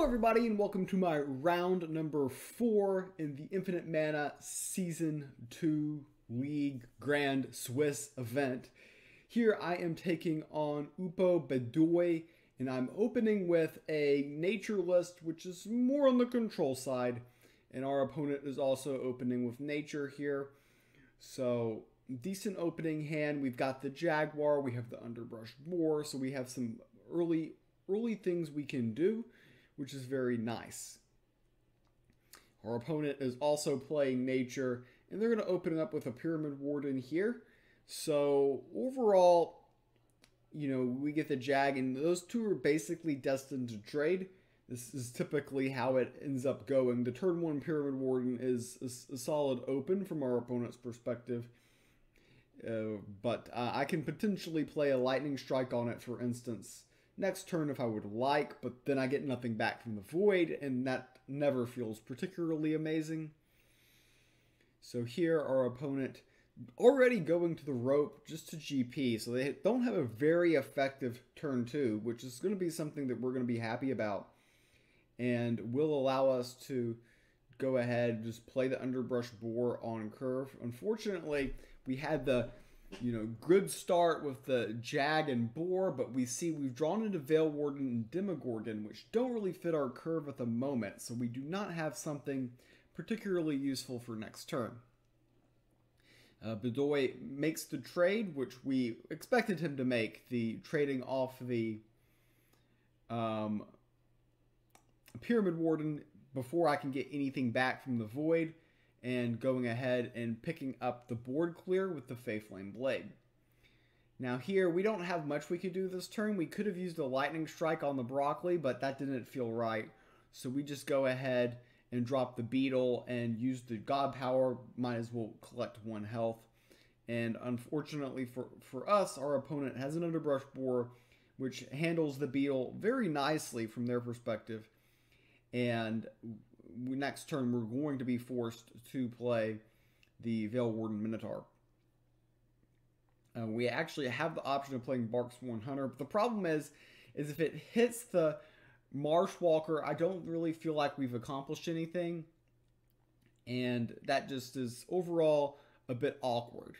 Hello everybody and welcome to my round number 4 in the Infinite Mana Season 2 League Grand Swiss event. Here I am taking on Upo Bedoy and I'm opening with a nature list which is more on the control side, and our opponent is also opening with nature here. So decent opening hand. We've got the Jaguar, we have the Underbrush Boar, so we have some early things we can do, which is very nice. Our opponent is also playing nature, and they're going to open it up with a Pyramid Warden here. So overall, we get the Jag, and those two are basically destined to trade. This is typically how it ends up going. The turn 1 Pyramid Warden is a solid open from our opponent's perspective. But I can potentially play a Lightning Strike on it, for instance, next turn if I would like, but then I get nothing back from the Void, and that never feels particularly amazing. So here our opponent already going to the rope just to GP, so they don't have a very effective turn 2, which is going to be something that we're going to be happy about, and will allow us to go ahead and just play the Underbrush Boar on curve. Unfortunately, we had the good start with the Jag and Boar, but we see we've drawn into Veil Warden and Demogorgon, which don't really fit our curve at the moment, so we do not have something particularly useful for next turn. Bedoy makes the trade, which we expected him to make, the trading off the Pyramid Warden before I can get anything back from the Void, and going ahead and picking up the board clear with the Faithflame Blade. Now here, we don't have much we could do this turn. We could have used a Lightning Strike on the Broccoli, but that didn't feel right. So we just go ahead and drop the Beetle and use the God Power. Might as well collect 1 health. And unfortunately for us, our opponent has an Underbrush Boar, which handles the Beetle very nicely from their perspective. And next turn, we're going to be forced to play the Veil Warden Minotaur. We actually have the option of playing Barksworn Hunter, but the problem is if it hits the Marshwalker, I don't really feel like we've accomplished anything, and that just is overall a bit awkward.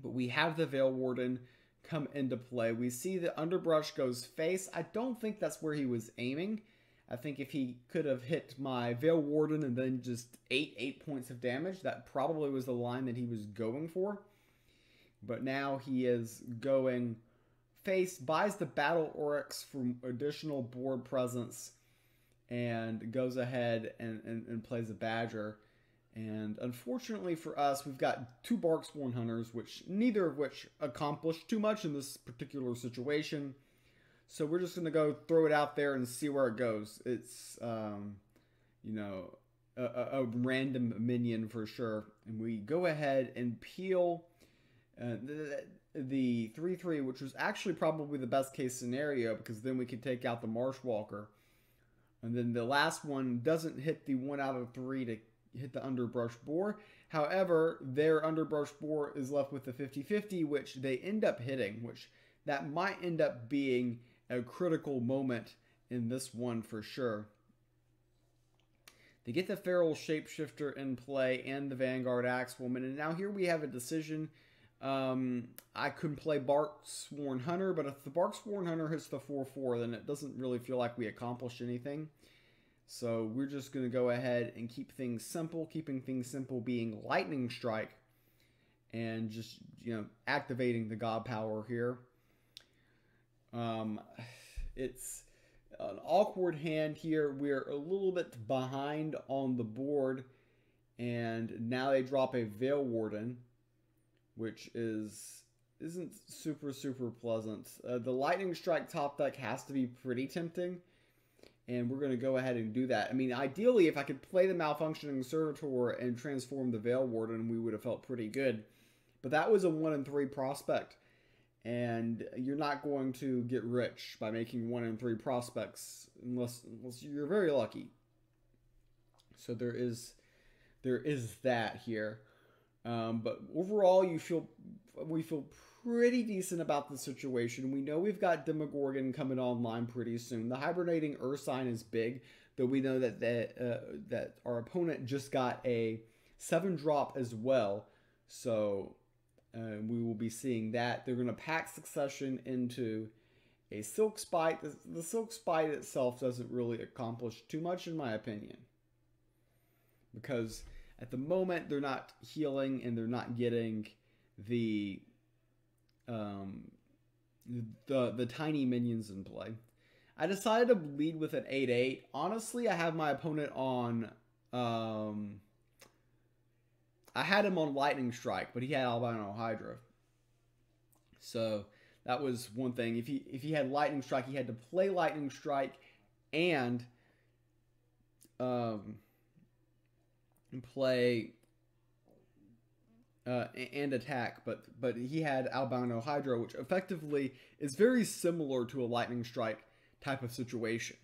But we have the Veil Warden come into play. We see the Underbrush goes face. I don't think that's where he was aiming. I think if he could have hit my Veil Warden and then just 8 points of damage, that probably was the line that he was going for. But now he is going face, buys the Battle Oryx for additional board presence, and goes ahead and plays a Badger. And unfortunately for us, we've got 2 Barksworn Hunters, neither of which accomplished too much in this particular situation. So we're just going to go throw it out there and see where it goes. It's, a random minion for sure. And we go ahead and peel the 3/3, which was actually probably the best case scenario, because then we could take out the Marshwalker. And then the last one doesn't hit the 1 out of 3 to hit the Underbrush Boar. However, their Underbrush Boar is left with the 50-50, which they end up hitting, which that might end up being a critical moment in this one for sure. They get the Feral Shapeshifter in play and the Vanguard Axewoman, and now here we have a decision. I could play Barksworn Hunter, but if the Barksworn Hunter hits the 4/4, then it doesn't really feel like we accomplished anything. So we're just going to go ahead and keep things simple, keeping things simple being Lightning Strike, and just, activating the God Power here. It's an awkward hand here. We're a little bit behind on the board, and now they drop a Veil Warden, which isn't super pleasant. The Lightning Strike top deck has to be pretty tempting, and we're going to go ahead and do that. I mean, ideally, if I could play the Malfunctioning Servitor and transform the Veil Warden, we would have felt pretty good. But that was a 1 in 3 prospect, and you're not going to get rich by making 1 in 3 prospects unless you're very lucky. So there is that here. But overall, we feel pretty decent about the situation. We know we've got Demogorgon coming online pretty soon. The hibernating Ursine is big, though we know that that our opponent just got a 7-drop as well. So we will be seeing that. They're going to pack Succession into a Silk Spite. The Silk Spite itself doesn't really accomplish too much, in my opinion, because at the moment they're not healing and they're not getting the tiny minions in play. I decided to lead with an 8/8. Honestly, I have my opponent on I had him on Lightning Strike, but he had Albino Hydra. So that was one thing. If he had Lightning Strike, he had to play Lightning Strike and play and attack, but he had Albino Hydra, which effectively is very similar to a Lightning Strike type of situation.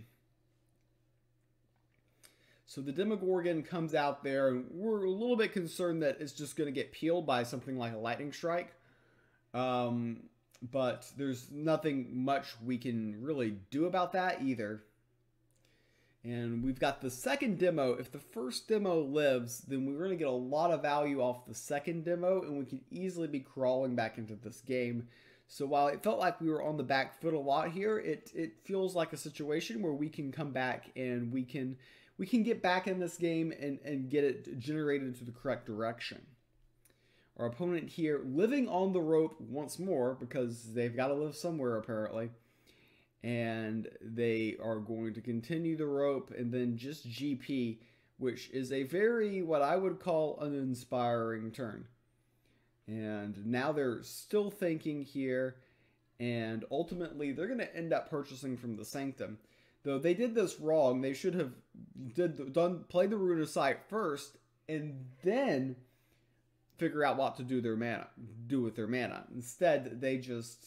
So the Demogorgon comes out there, and we're a little bit concerned that it's just going to get peeled by something like a Lightning Strike. But there's nothing much we can really do about that either. And we've got the second demo. If the first demo lives, then we're going to get a lot of value off the second demo, and we can easily be crawling back into this game. So while it felt like we were on the back foot a lot here, it feels like a situation where we can come back and we can get back in this game and get it generated into the correct direction. Our opponent here living on the rope once more, because they've got to live somewhere apparently. And they are going to continue the rope and then just GP, which is a very, what I would call, uninspiring turn. And now they're still thinking here, and ultimately they're going to end up purchasing from the Sanctum. Though they did this wrong, they should have played the Rune of Sight first, and then figure out what to do with their mana. Instead, they just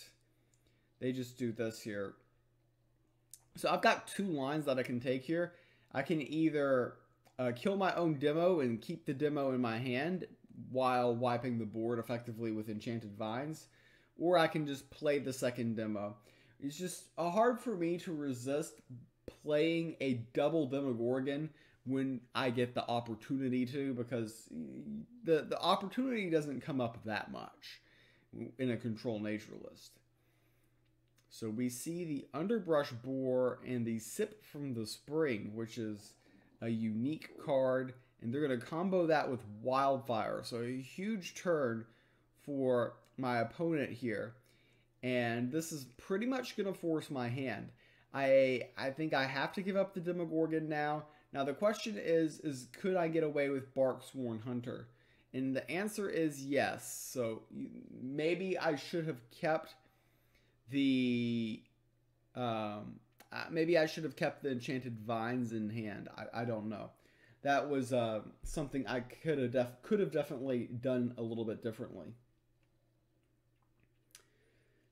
do this here. So I've got 2 lines that I can take here. I can either kill my own demo and keep the demo in my hand while wiping the board effectively with Enchanted Vines, or I can just play the second demo. It's just hard for me to resist playing a double Demogorgon when I get the opportunity to, because the opportunity doesn't come up that much in a control nature list. So we see the Underbrush Boar and the Sip from the Spring, which is a unique card, and they're going to combo that with Wildfire. So a huge turn for my opponent here, and this is pretty much going to force my hand. I think I have to give up the Demogorgon now. Now the question is could I get away with Barksworn Hunter? And the answer is yes. So maybe I should have kept the Enchanted Vines in hand. I don't know. That was something I could have definitely done a little bit differently.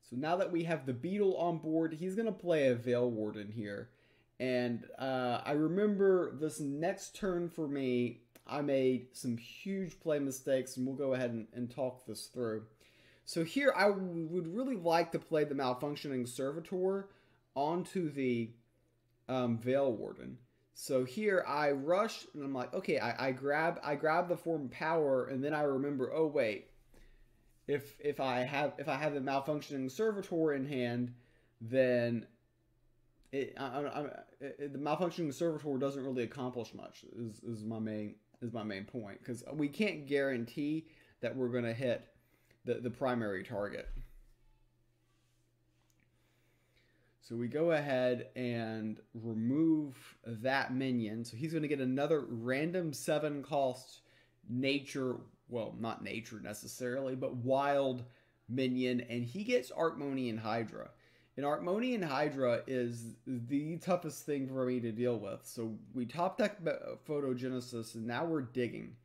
So now that we have the Beetle on board, he's going to play a Veil Warden here. And I remember this next turn for me, I made some huge play mistakes, and we'll go ahead and talk this through. So here, I would really like to play the Malfunctioning Servitor onto the Veil Warden. So here, I rush, and I'm like, okay, I grab the Form Power, and then I remember, oh wait, if I have the Malfunctioning Servitor in hand, then the Malfunctioning Servitor doesn't really accomplish much. Is my main point, because we can't guarantee that we're going to hit the primary target. So we go ahead and remove that minion. So he's going to get another random 7 cost nature, well, not nature necessarily, but wild minion, and he gets Archmonian Hydra. And Archmonian Hydra is the toughest thing for me to deal with. So we top deck Photogenesis, and now we're digging.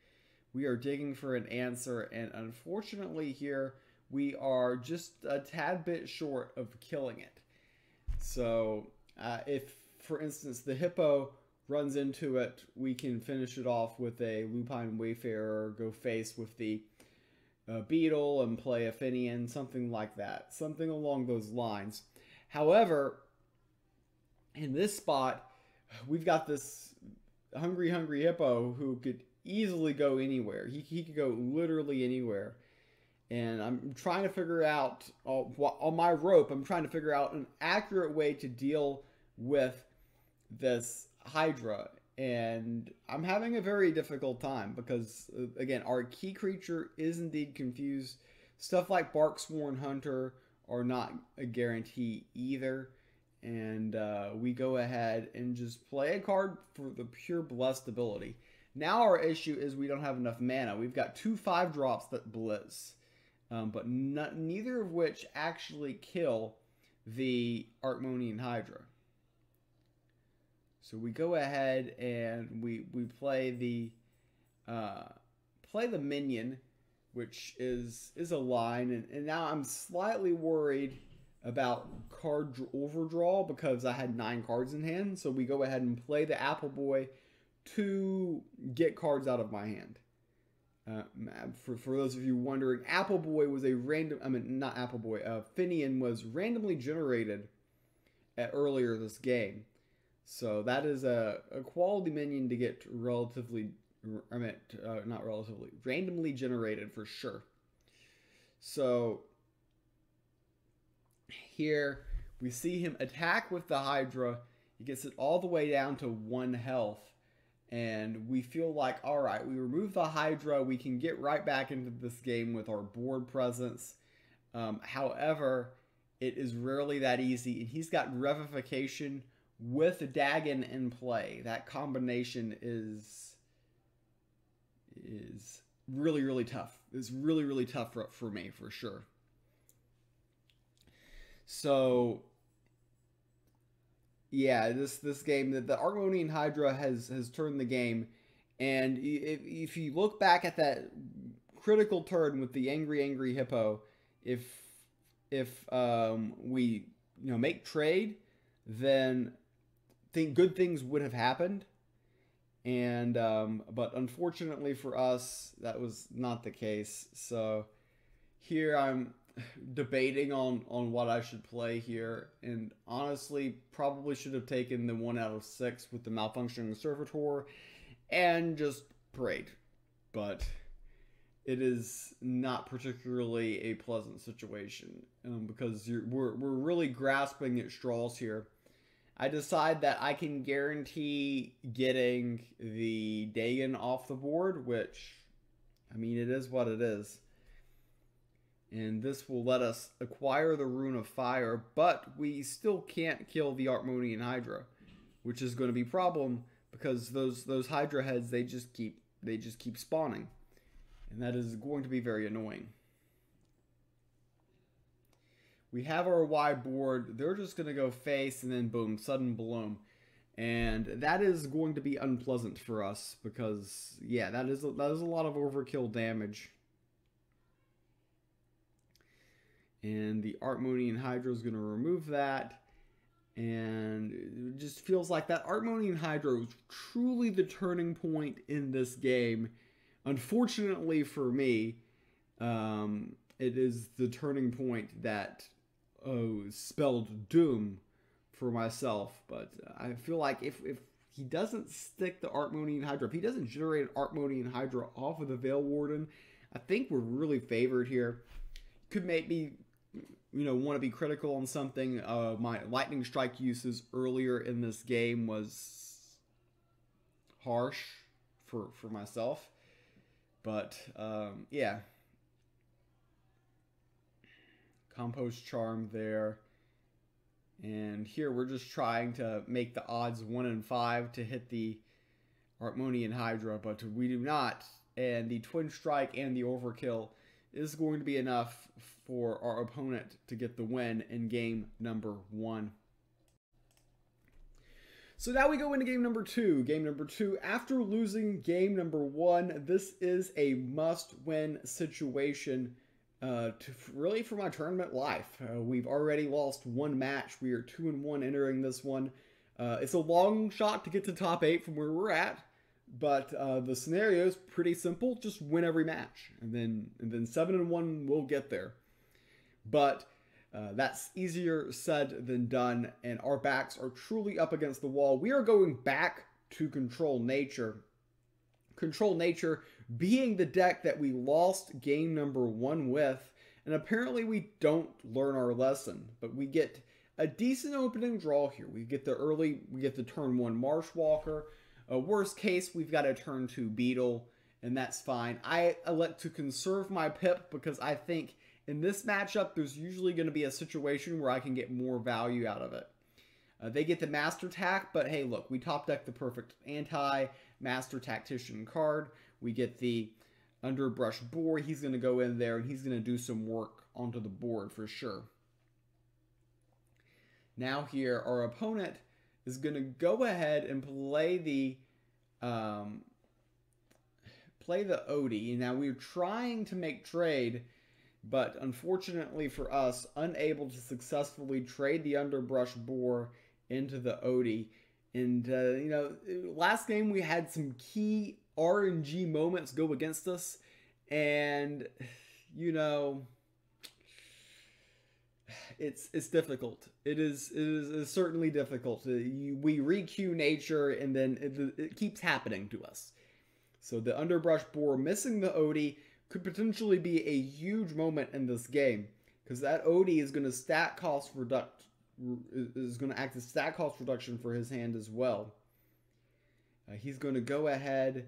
We are digging for an answer, and unfortunately here, we are just a tad bit short of killing it. So if, for instance, the Hippo runs into it, we can finish it off with a Lupine Wayfarer, go face with the a beetle and play a Finian, something like that, something along those lines. However, in this spot, we've got this hungry hippo who could easily go anywhere. He could go literally anywhere. And I'm trying to figure out, on my rope, I'm trying to figure out an accurate way to deal with this Hydra. And I'm having a very difficult time because, again, our key creature is indeed confused. Stuff like Barksworn Hunter are not a guarantee either. And we go ahead and just play a card for the pure blessed ability. Now our issue is we don't have enough mana. We've got 2 5-drops that blitz. But neither of which actually kill the Archmonian Hydra. So we go ahead and we play the minion, which is a line, and now I'm slightly worried about card overdraw because I had 9 cards in hand. So we go ahead and play the Apple Boy to get cards out of my hand. For those of you wondering, Apple Boy was a random, not Apple Boy, Finian was randomly generated earlier this game. So that is a quality minion to get randomly generated for sure. So here we see him attack with the Hydra. He gets it all the way down to 1 health. And we feel like, all right, we remove the Hydra. We can get right back into this game with our board presence. However, it is rarely that easy. And he's got Revivification with Dagon in play. That combination is really, really tough. It's really, really tough for me, for sure. So yeah, this game, the Archmonian Hydra has turned the game, and if you look back at that critical turn with the angry hippo, if we make trade, then good things would have happened, and but unfortunately for us, that was not the case. So here I'm debating on what I should play here, and honestly probably should have taken the 1 out of 6 with the malfunctioning servitor and just prayed, but it is not particularly a pleasant situation because we're really grasping at straws here. I decide that I can guarantee getting the Dagon off the board, which, I mean, it is what it is. And this will let us acquire the Rune of Fire, but we still can't kill the Archmonian Hydra, which is going to be a problem because those Hydra heads, they just keep spawning, and that is going to be very annoying. We have our wide board. They're just going to go face, and then boom, sudden bloom, and that is going to be unpleasant for us because yeah, that is a lot of overkill damage. And the Archmonian Hydra is going to remove that. And it just feels like that Archmonian Hydra was truly the turning point in this game. Unfortunately for me, it is the turning point that spelled doom for myself. But I feel like if he doesn't stick the Archmonian Hydra, if he doesn't generate an Archmonian Hydra off of the Veil Warden, I think we're really favored here. Could maybe want to be critical on something. My lightning strike uses earlier in this game was harsh for myself, but yeah, compost charm there, and here we're just trying to make the odds 1 in 5 to hit the Archmonian Hydra, but we do not, and the twin strike and the overkill is going to be enough for our opponent to get the win in game number 1. So now we go into game number 2. Game number 2, after losing game number 1, this is a must-win situation really for my tournament life. We've already lost 1 match. We are 2-1 entering this one. It's a long shot to get to top 8 from where we're at, But the scenario is pretty simple. Just win every match. And then 7-1 will get there. But that's easier said than done. And our backs are truly up against the wall. We are going back to Control Nature. Control Nature being the deck that we lost game number 1 with. And apparently we don't learn our lesson. But we get a decent opening draw here. We get the turn 1 Marshwalker. Worst case, we've got a turn 2 Beetle, and that's fine. I elect to conserve my pip because I think in this matchup, there's usually going to be a situation where I can get more value out of it. They get the Master Tack, but hey, look, we top deck the perfect anti-Master Tactician card. We get the Underbrush Boar. He's going to go in there, and he's going to do some work onto the board for sure. Now here, our opponent is going to go ahead and play the Odie. Now, we're trying to make trade, but unfortunately for us, unable to successfully trade the Underbrush Boar into the Odie. And, you know, last game we had some key RNG moments go against us. And, you know, it's difficult. It is certainly difficult. We re-queue nature, and then it keeps happening to us. So the Underbrush Boar missing the Odie could potentially be a huge moment in this game, because that Odie is going to act as stat cost reduction for his hand as well. He's going to go ahead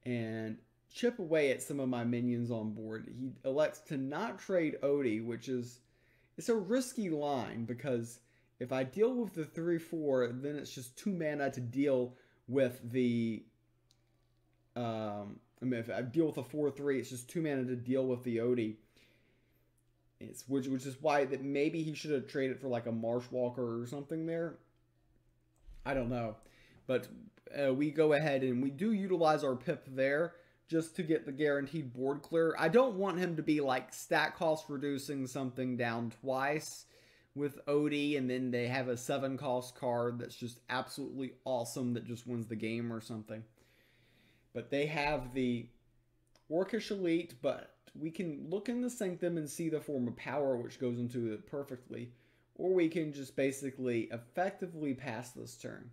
and chip away at some of my minions on board. He elects to not trade Odie, which is it's a risky line, because if I deal with the 3/4, then it's just 2 mana to deal with the if I deal with a 4/3, it's just 2 mana to deal with the Odie. Which is why that maybe he should have traded for like a Marshwalker or something there. I don't know. But we go ahead and we do utilize our pip there just to get the guaranteed board clear. I don't want him to be like stat cost reducing something down twice with Odie, and then they have a 7 cost card that's just absolutely awesome that just wins the game or something. But they have the Orcish Elite, but we can look in the Sanctum and see the Form of Power, which goes into it perfectly. Or we can just basically effectively pass this turn.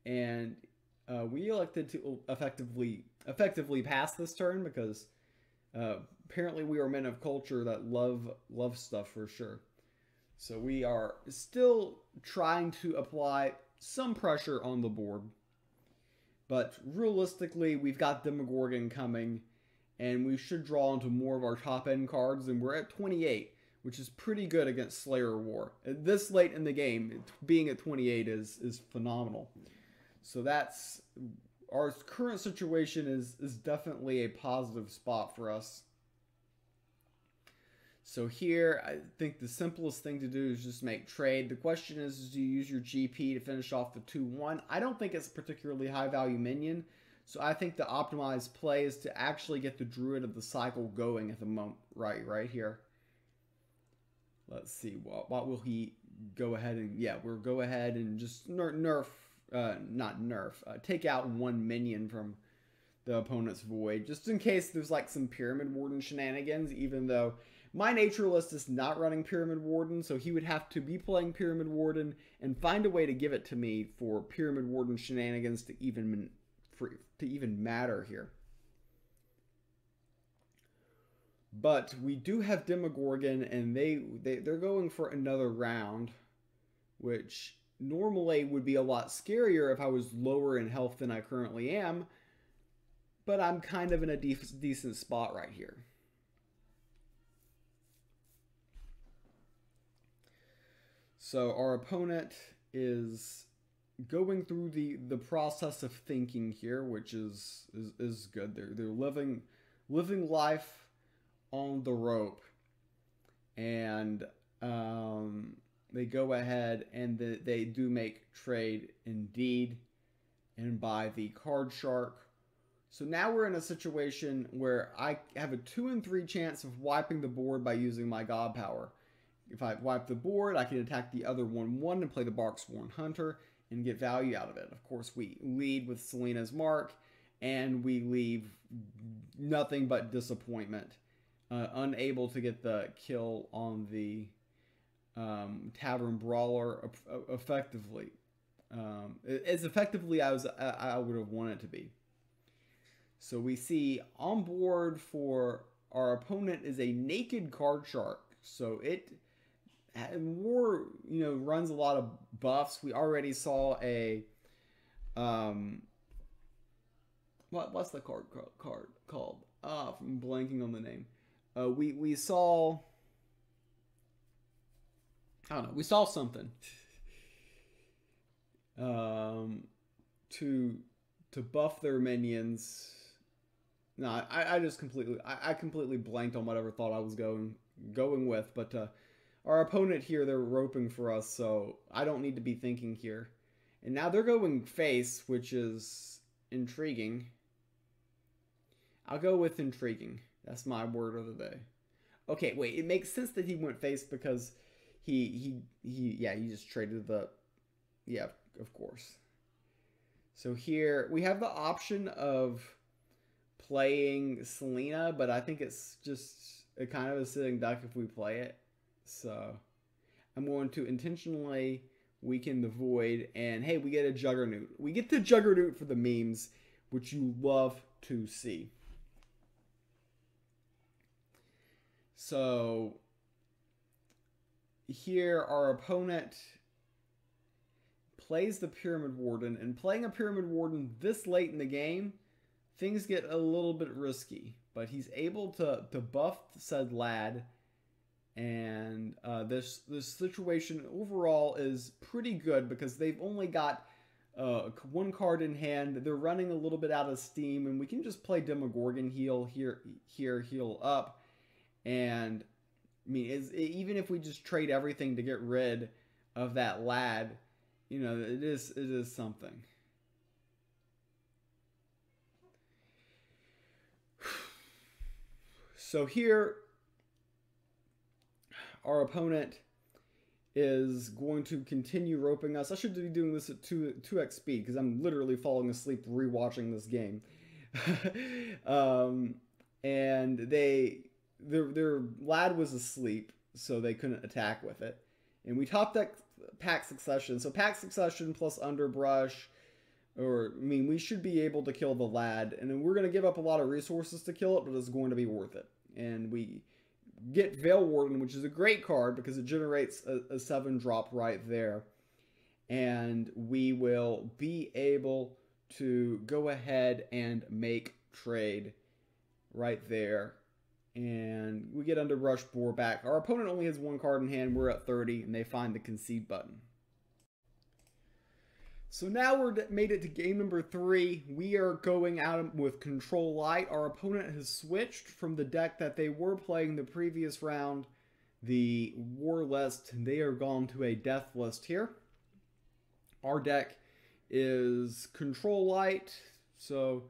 And we elected to effectively pass this turn because apparently we are men of culture that love stuff for sure. So we are still trying to apply some pressure on the board. But realistically, we've got Demogorgon coming, and we should draw into more of our top-end cards, and we're at 28, which is pretty good against Slayer War. This late in the game, being at 28 is phenomenal. So that's our current situation is definitely a positive spot for us. So here, I think the simplest thing to do is just make trade. The question is do you use your GP to finish off the 2/1? I don't think it's a particularly high value minion, so I think the optimized play is to actually get the Druid of the Cycle going at the moment, right here. Let's see, what will he go ahead and, yeah, we'll go ahead and just take out 1 minion from the opponent's void, just in case there's like some Pyramid Warden shenanigans, even though my Naturalist is not running Pyramid Warden, so he would have to be playing Pyramid Warden and find a way to give it to me for Pyramid Warden shenanigans to even matter here. But we do have Demogorgon, and they're going for another round, which normally would be a lot scarier if I was lower in health than I currently am, but I'm kind of in a decent spot right here. So our opponent is going through the process of thinking here, which is good. They're living life on the rope, and they go ahead and they do make trade indeed, and buy the Card Shark. So now we're in a situation where I have a 2 in 3 chance of wiping the board by using my God Power. If I wipe the board, I can attack the other 1/1 and play the Barksworn Hunter and get value out of it. Of course, we lead with Selena's Mark, and we leave nothing but disappointment. Unable to get the kill on the Tavern Brawler effectively. As effectively as I would have wanted it to be. So we see on board for our opponent is a Naked Card Shark. So it runs a lot of buffs. We already saw a what's the card called? I'm blanking on the name. We saw, I don't know, we saw something to buff their minions. No, I just completely blanked on whatever thought I was going with, but our opponent here, they're roping for us, so I don't need to be thinking here. And now they're going face, which is intriguing. I'll go with intriguing. That's my word of the day. Okay, wait, it makes sense that he went face because he just traded the, yeah, of course. So here we have the option of playing Selena, but I think it's just a kind of a sitting duck if we play it. So I'm going to intentionally weaken the Void, and hey, we get a Juggernaut. We get the Juggernaut for the memes, which you love to see. So here our opponent plays the Pyramid Warden, and playing a Pyramid Warden this late in the game, things get a little bit risky, but he's able to buff said lad, and this situation overall is pretty good because they've only got one card in hand. They're running a little bit out of steam, and we can just play Demogorgon heal here, heal up, and I mean, even if we just trade everything to get rid of that lad, you know, it is something. So here, our opponent is going to continue roping us. I should be doing this at 2x speed because I'm literally falling asleep rewatching this game. And their lad was asleep, so they couldn't attack with it. And we top deck Pack Succession. So Pack Succession plus Underbrush, we should be able to kill the lad. And then we're going to give up a lot of resources to kill it, but it's going to be worth it. And we get Veil Warden, which is a great card because it generates a 7-drop right there. And we will be able to go ahead and make trade right there. And we get Underbrush Boar back. Our opponent only has one card in hand. We're at 30, and they find the concede button. So now we're made it to game number 3. We are going out with Control Light. Our opponent has switched from the deck that they were playing the previous round, the War List. They are gone to a Death List here. Our deck is Control Light, so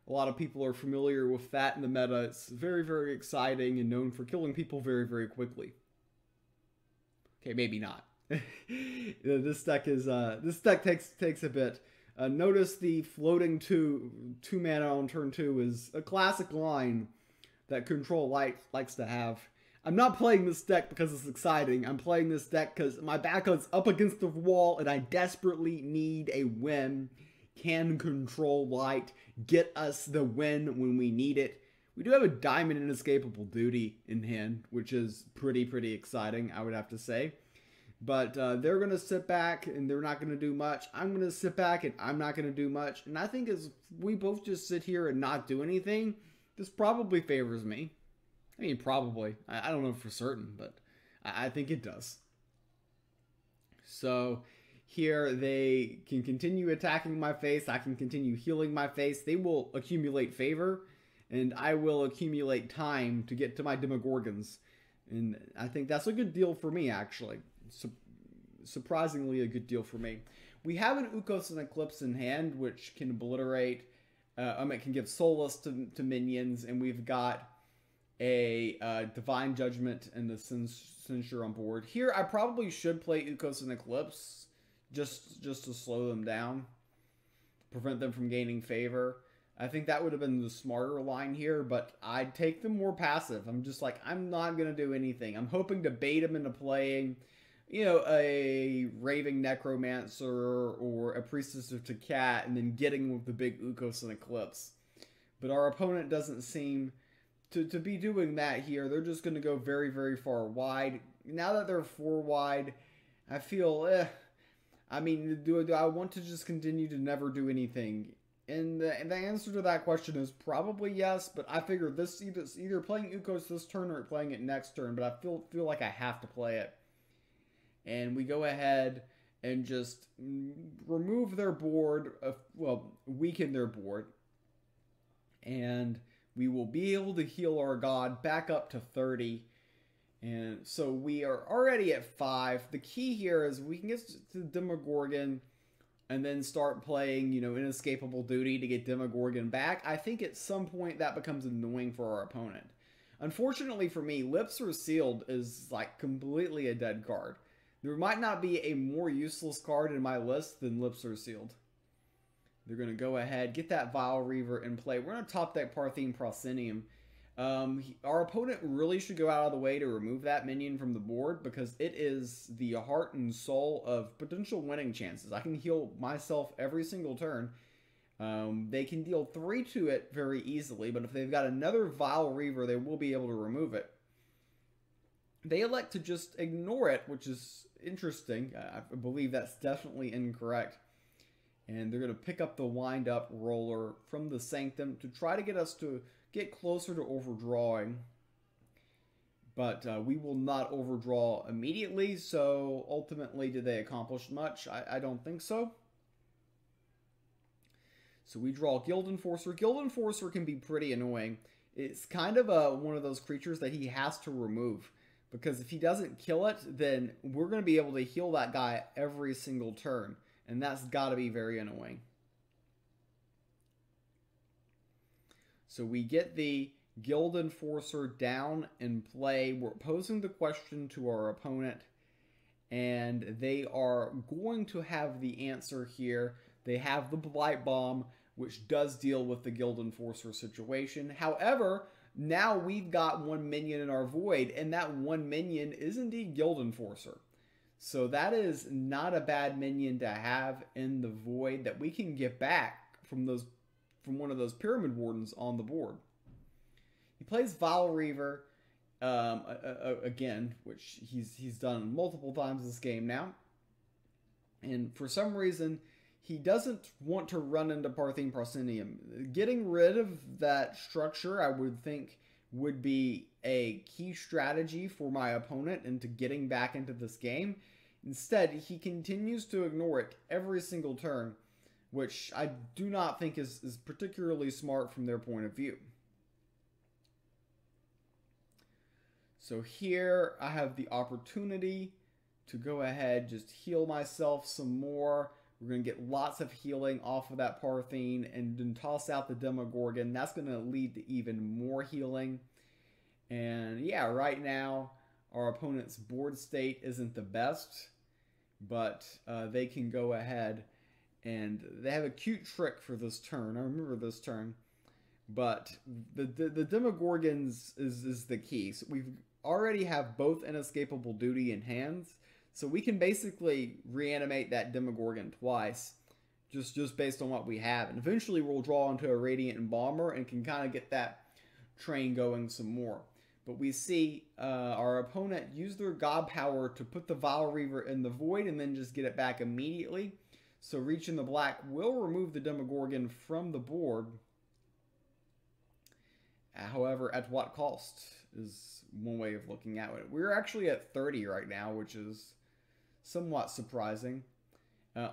a lot of people are familiar with that in the meta. It's very, very exciting and known for killing people very, very quickly. Okay, maybe not. This deck takes a bit. Notice the floating two mana on turn 2 is a classic line that Control Light likes to have. I'm not playing this deck because it's exciting. I'm playing this deck because my back is up against the wall and I desperately need a win. Can Control Light get us the win when we need it? We do have a Diamond Inescapable Duty in hand, which is pretty exciting, I would have to say. But they're going to sit back and they're not going to do much. I'm going to sit back and I'm not going to do much. And I think as we both just sit here and not do anything, this probably favors me. I mean, probably. I don't know for certain, but I think it does. So here they can continue attacking my face. I can continue healing my face. They will accumulate favor, and I will accumulate time to get to my Demogorgons. And I think that's a good deal for me, actually. Surprisingly a good deal for me. We have an Ukos and Eclipse in hand, which can obliterate, it can give Solace to minions, and we've got a Divine Judgment and the Censure on board. Here, I probably should play Ukos and Eclipse, just to slow them down, prevent them from gaining favor. I think that would have been the smarter line here, but I'd take the more passive. I'm just like, I'm not going to do anything. I'm hoping to bait him into playing, you know, a Raving Necromancer or a Priestess of Takat and then getting with the big Ukos and Eclipse. But our opponent doesn't seem to be doing that here. They're just going to go very, very far wide. Now that they're 4 wide, I feel, I mean, do I want to just continue to never do anything? And the answer to that question is probably yes, but I figure this either playing Ukos this turn or playing it next turn, but I feel like I have to play it. And we go ahead and just remove their board, well, weaken their board. And we will be able to heal our god back up to 30. And so we are already at 5. The key here is we can get to Demogorgon and then start playing, you know, Inescapable Duty to get Demogorgon back. I think at some point that becomes annoying for our opponent. Unfortunately for me, Lips Are Sealed is like completely a dead card. There might not be a more useless card in my list than Lips Are Sealed. They're going to go ahead, get that Vile Reaver in play. We're going to top deck Parthene Proscenium. Our opponent really should go out of the way to remove that minion from the board because it is the heart and soul of potential winning chances. I can heal myself every single turn. They can deal 3 to it very easily, but if they've got another Vile Reaver, they will be able to remove it. They elect to just ignore it, which is interesting. I believe that's definitely incorrect. And they're going to pick up the Wind Up Roller from the Sanctum to try to get us to get closer to overdrawing. But we will not overdraw immediately, so ultimately did they accomplish much? I don't think so. So we draw Guild Enforcer. Guild Enforcer can be pretty annoying. It's kind of one of those creatures that he has to remove. Because if he doesn't kill it, then we're going to be able to heal that guy every single turn. And that's got to be very annoying. So we get the Guild Enforcer down in play. We're posing the question to our opponent. And they are going to have the answer here. They have the Blight Bomb, which does deal with the Guild Enforcer situation. However, now we've got 1 minion in our Void. And that 1 minion is indeed Guild Enforcer. So that is not a bad minion to have in the Void that we can get back from one of those Pyramid Wardens on the board. He plays Vile Reaver again, which he's done multiple times this game now. And for some reason, he doesn't want to run into Parthene Proscenium. Getting rid of that structure, I would think, would be a key strategy for my opponent into getting back into this game. Instead, he continues to ignore it every single turn, which I do not think is particularly smart from their point of view. So here I have the opportunity to go ahead, just heal myself some more. We're going to get lots of healing off of that Parthene and then toss out the Demogorgon. That's going to lead to even more healing. And yeah, right now, our opponent's board state isn't the best, but they can go ahead and they have a cute trick for this turn. I remember this turn, but the Demogorgons is the key. So we already have both Inescapable Duty in hands, so we can basically reanimate that Demogorgon twice, just based on what we have. And eventually we'll draw into a Radiant Embalmer and can kind of get that train going some more. But we see our opponent use their God Power to put the Vile Reaver in the Void and then just get it back immediately. So Reach in the Black will remove the Demogorgon from the board. However, at what cost is one way of looking at it. We're actually at 30 right now, which is somewhat surprising.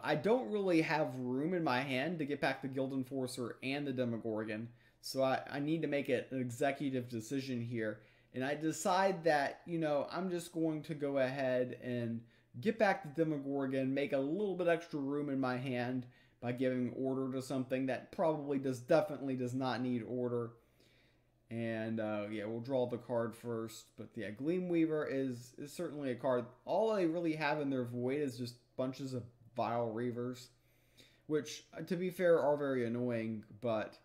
I don't really have room in my hand to get back the Guild Enforcer and the Demogorgon. So I need to make an executive decision here. And I decide that, you know, I'm just going to go ahead and get back the Demogorgon, make a little bit extra room in my hand by giving order to something that probably definitely does not need order. And yeah, we'll draw the card first. But yeah, Gleamweaver is certainly a card. All they really have in their Void is just bunches of Vile Reavers, which, to be fair, are very annoying, but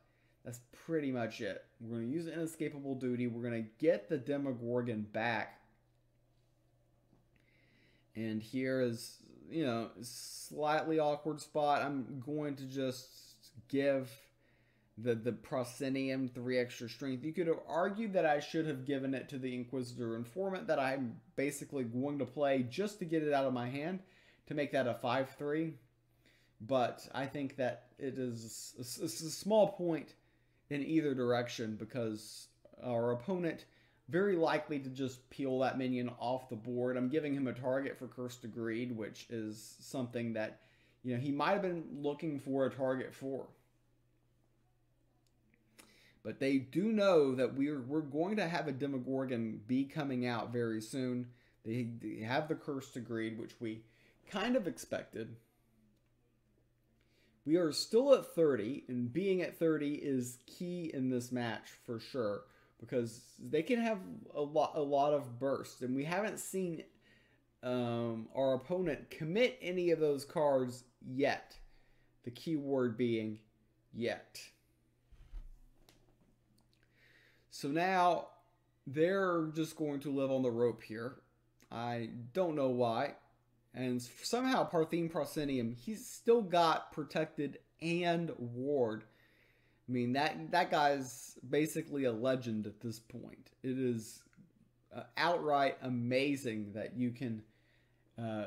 That's pretty much it. We're going to use Inescapable Duty. We're going to get the Demogorgon back. And here is, you know, slightly awkward spot. I'm going to just give the proscenium 3 extra strength. You could have argued that I should have given it to the Inquisitor Informant that I'm basically going to play just to get it out of my hand to make that a 5-3. But I think that it is a small point in either direction because our opponent very likely to just peel that minion off the board. I'm giving him a target for Cursed to Greed, which is something that, you know, he might have been looking for a target for. But they do know that we're going to have a Demogorgon be coming out very soon. They have the Cursed to Greed, which we kind of expected. We are still at 30, and being at 30 is key in this match for sure, because they can have a lot of bursts, and we haven't seen our opponent commit any of those cards yet. The key word being yet. So now they're just going to live on the rope here. I don't know why. And somehow Parthene Proscenium, he's still got Protected and Ward. I mean, that guy's basically a legend at this point. It is outright amazing that you can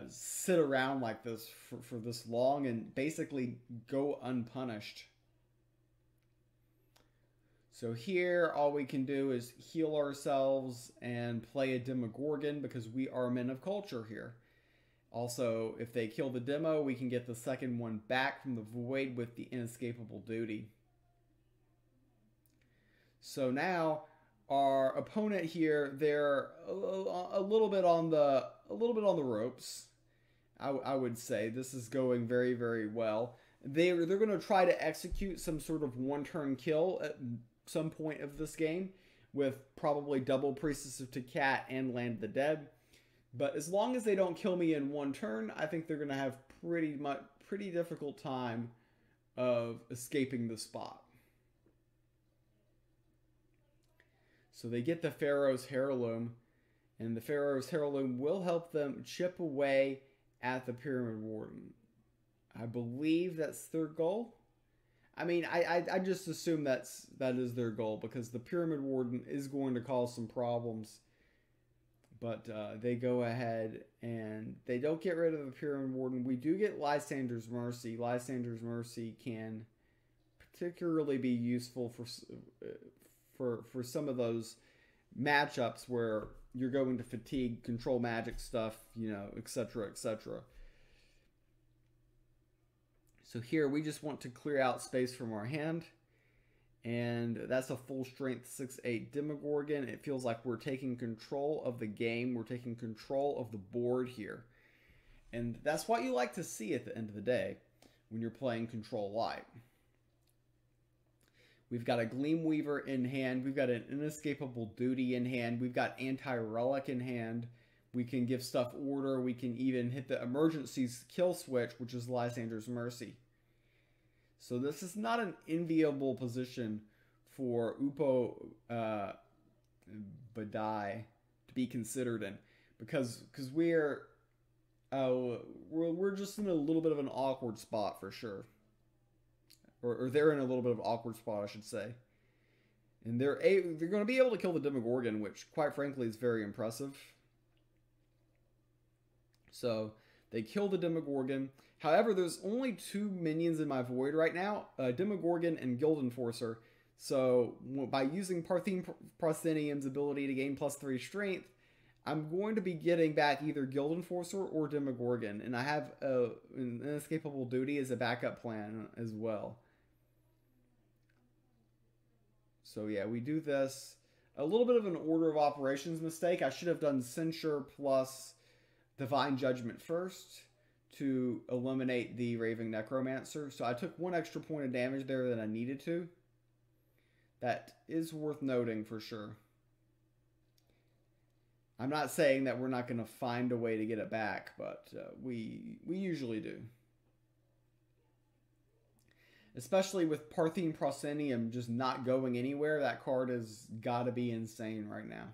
sit around like this for this long and basically go unpunished. So here, all we can do is heal ourselves and play a Demogorgon because we are men of culture here. Also, if they kill the demo, we can get the second one back from the void with the Inescapable Duty. So now, our opponent here, they're a little bit on the ropes. I would say this is going very, very well. They're going to try to execute some sort of one-turn kill at some point of this game with probably double Priestess of Takat and Land of the Dead. But as long as they don't kill me in one turn, I think they're going to have pretty difficult time of escaping the spot. So they get the Pharaoh's Heirloom, and the Pharaoh's Heirloom will help them chip away at the Pyramid Warden. I believe that's their goal. I mean, I just assume that is their goal because the Pyramid Warden is going to cause some problems. But they go ahead and they don't get rid of the Pyramid Warden. We do get Lysander's Mercy. Lysander's Mercy can particularly be useful for some of those matchups where you're going to fatigue, control magic stuff, you know, etc., etc. So here we just want to clear out space from our hand. And that's a full strength 6/8 Demogorgon. It feels like we're taking control of the game. We're taking control of the board here. And that's what you like to see at the end of the day when you're playing Control Light. We've got a Gleam Weaver in hand. We've got an Inescapable Duty in hand. We've got Anti-Relic in hand. We can give stuff order. We can even hit the Emergencies kill switch, which is Lysander's Mercy. So this is not an enviable position for Upo Badai to be considered in, because we're just in a little bit of an awkward spot for sure, or they're in a little bit of an awkward spot, I should say, and they're going to be able to kill the Demogorgon, which quite frankly is very impressive. So they kill the Demogorgon. However, there's only 2 minions in my void right now, Demogorgon and Guild Enforcer. So by using Parthene Proscenium's ability to gain +3 strength, I'm going to be getting back either Guild Enforcer or Demogorgon. And I have an Inescapable Duty as a backup plan as well. So yeah, we do this. A little bit of an order of operations mistake. I should have done Censure plus Divine Judgment first to eliminate the Raving Necromancer. So I took 1 extra point of damage there than I needed to. That is worth noting for sure. I'm not saying that we're not going to find a way to get it back, but we usually do. Especially with Parthene Proscenium just not going anywhere, that card has got to be insane right now.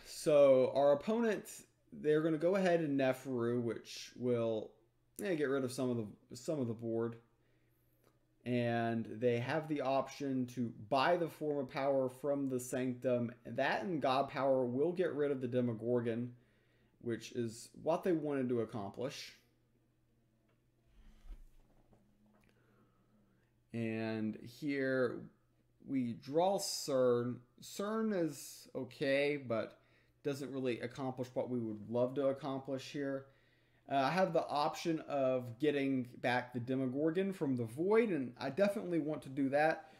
So our opponent, they're going to go ahead and Neferu, which will get rid of some of the board. And they have the option to buy the Form of Power from the Sanctum. That and God Power will get rid of the Demogorgon, which is what they wanted to accomplish. And here we draw CERN. CERN is okay, but doesn't really accomplish what we would love to accomplish here. I have the option of getting back the Demogorgon from the Void, and I definitely want to do that.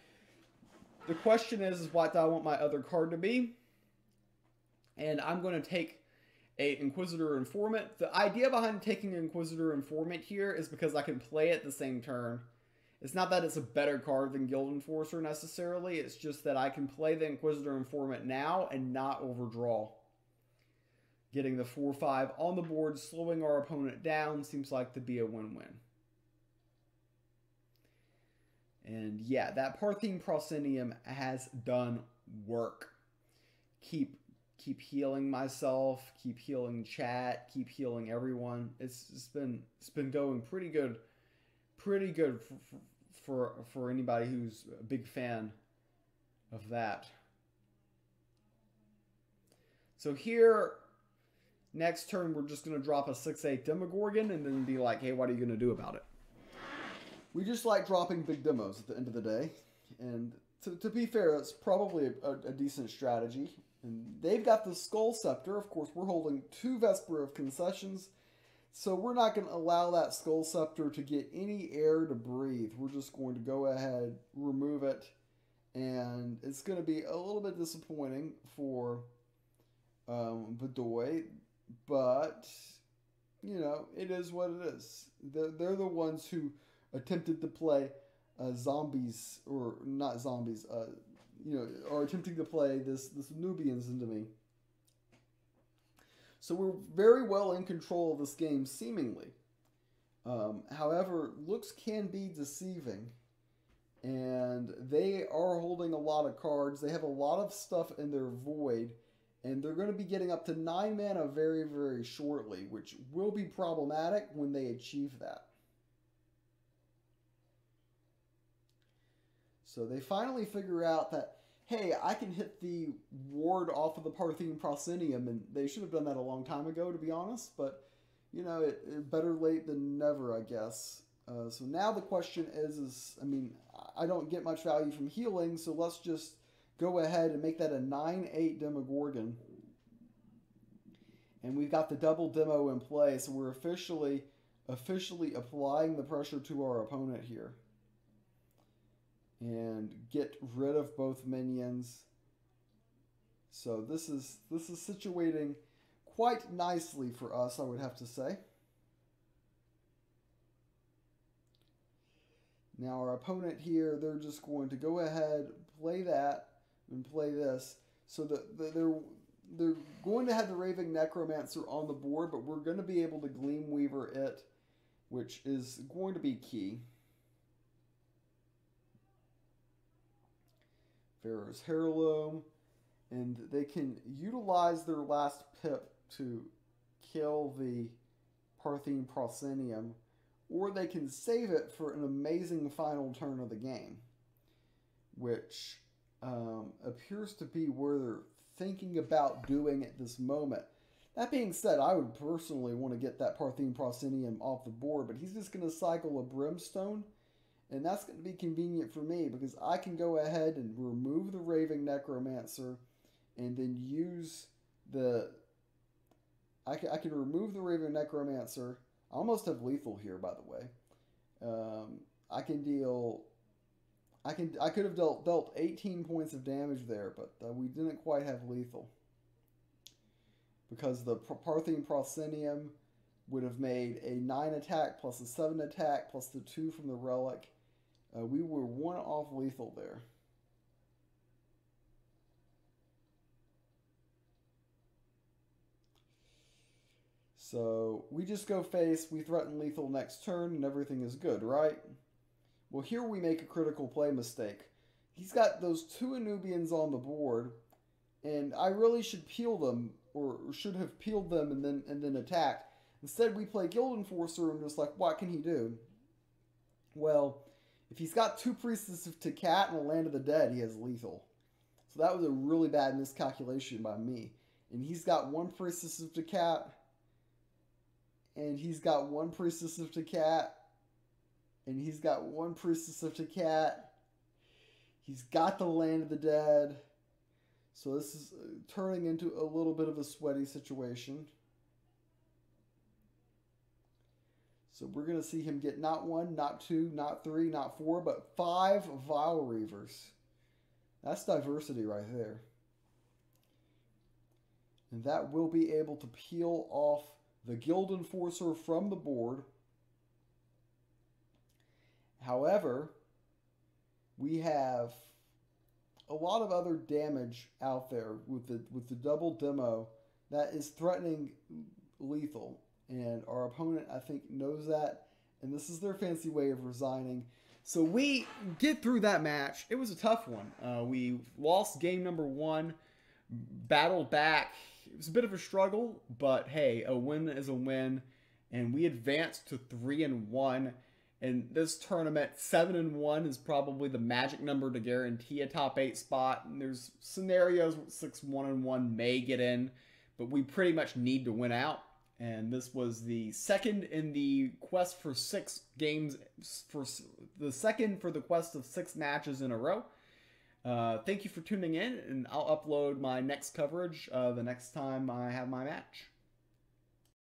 The question is what do I want my other card to be? And I'm going to take a Inquisitor Informant. The idea behind taking an Inquisitor Informant here is because I can play it the same turn. It's not that it's a better card than Guild Enforcer necessarily, it's just that I can play the Inquisitor Informant now and not overdraw. Getting the 4/5 on the board, slowing our opponent down, seems like to be a win-win. And yeah, that Parthene Proscenium has done work. Keep healing myself, keep healing chat, keep healing everyone. It's been going pretty good for anybody who's a big fan of that. So here, next turn, we're just going to drop a 6/8 Demogorgon and then be like, hey, what are you going to do about it? We just like dropping big demos at the end of the day. And to be fair, it's probably a decent strategy. And they've got the Skull Scepter. Of course, we're holding 2 Vesper of Concessions. So we're not going to allow that Skull Scepter to get any air to breathe. We're just going to go ahead, remove it. And it's going to be a little bit disappointing for Bedoy. But, you know, it is what it is. They're the ones who attempted to play zombies, or not zombies, you know, are attempting to play this Nubians into me. So we're very well in control of this game, seemingly. However, looks can be deceiving. And they are holding a lot of cards. They have a lot of stuff in their Void. And they're going to be getting up to 9 mana very, very shortly, which will be problematic when they achieve that. So they finally figure out that, hey, I can hit the ward off of the Parthene Proscenium, and they should have done that a long time ago, to be honest, but, you know, it better late than never, I guess. So now the question is, I mean, I don't get much value from healing, so let's just go ahead and make that a 9/8 Demogorgon. And we've got the double demo in play, so we're officially applying the pressure to our opponent here. And get rid of both minions. So this is situating quite nicely for us, I would have to say. Now our opponent here, they're just going to go ahead, play that, and play this. So they're going to have the Raving Necromancer on the board, but we're going to be able to Gleam Weaver it, which is going to be key. Pharaoh's Heirloom, and they can utilize their last pip to kill the Parthene Proscenium, or they can save it for an amazing final turn of the game, which appears to be where they're thinking about doing at this moment. That being said, I would personally want to get that Parthene Proscenium off the board, but he's just going to cycle a Brimstone, and that's going to be convenient for me because I can go ahead and remove the Raving Necromancer and then use the... I can remove the Raving Necromancer. I almost have lethal here, by the way. I can deal... I could have dealt 18 points of damage there, but we didn't quite have lethal. Because the Parthene Proscenium would have made a 9 attack plus a 7 attack plus the 2 from the Relic. We were 1 off lethal there. So we just go face, we threaten lethal next turn, and everything is good, right? Well, here we make a critical play mistake. He's got those 2 Anubians on the board, and I really should peel them, or should have peeled them and then attacked. Instead, we play Guild Enforcer and just like, what can he do? Well, if he's got 2 Priestess of Takat and a Land of the Dead, he has lethal. So that was a really bad miscalculation by me. And he's got 1 Priestess of Takat, and he's got 1 Priestess of Takat, and he's got 1 Priestess of Takat. He's got the Land of the Dead. So this is turning into a little bit of a sweaty situation. So we're going to see him get not 1, not 2, not 3, not 4, but 5 Vile Reavers. That's diversity right there. And that will be able to peel off the Guild Enforcer from the board. However, we have a lot of other damage out there with the double demo that is threatening lethal. And our opponent, I think, knows that. And this is their fancy way of resigning. So we get through that match. It was a tough one. We lost game number 1, battled back. It was a bit of a struggle, but hey, a win is a win. And we advanced to 3-1. And this tournament, 7-1 is probably the magic number to guarantee a top 8 spot. And there's scenarios where 6-1-1 may get in, but we pretty much need to win out. And this was the second in the quest for 6 games, for the second for the quest of 6 matches in a row. Thank you for tuning in, and I'll upload my next coverage the next time I have my match.